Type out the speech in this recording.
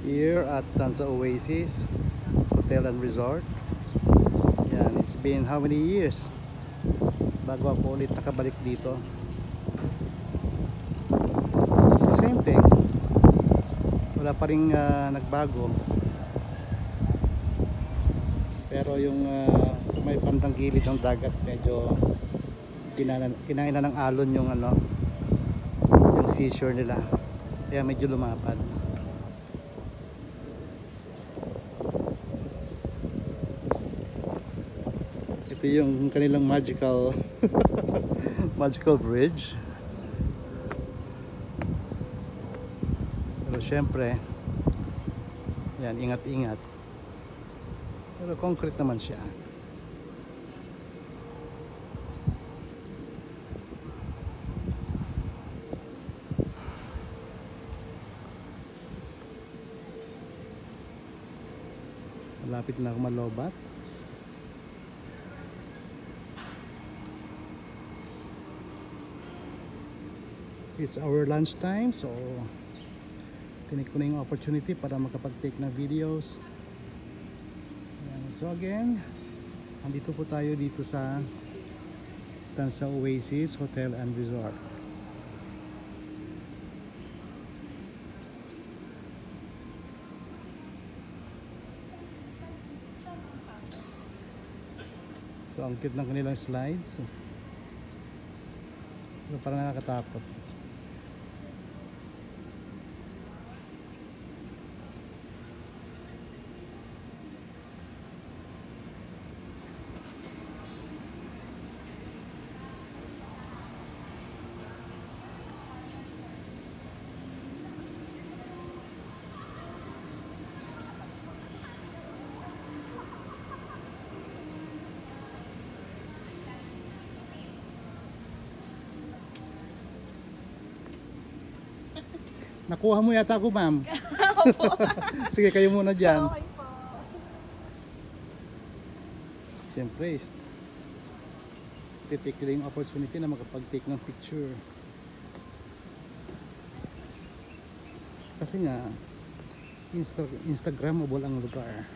Here at Tanza Oasis Hotel and Resort. Yan, it's been how many years bago ako ulit nakabalik dito. It's the same thing. Wala pa rin nagbago. Pero yung sa may bandang gilid ng dagat medyo kinain na ng alon yung yung seashore nila. Kaya medyo lumapad. Ito yung kanilang magical magical bridge. Pero syempre yan, ingat-ingat. Pero concrete naman siya. Malapit na ako malobat. It's our lunch time, so tinik ko na yung opportunity para makapag-take ng videos. So again, andito po tayo dito sa Tanza Oasis Hotel and Resort. So ang cute ng kanilang slides. Pero parang nakakatakot. Nakuha mo yata ako, ma'am. Sige, kayo muna dyan. Okay po. Siyempre, titik ko yung opportunity na makapag-take ng picture. Kasi nga, Instagramable ang lugar.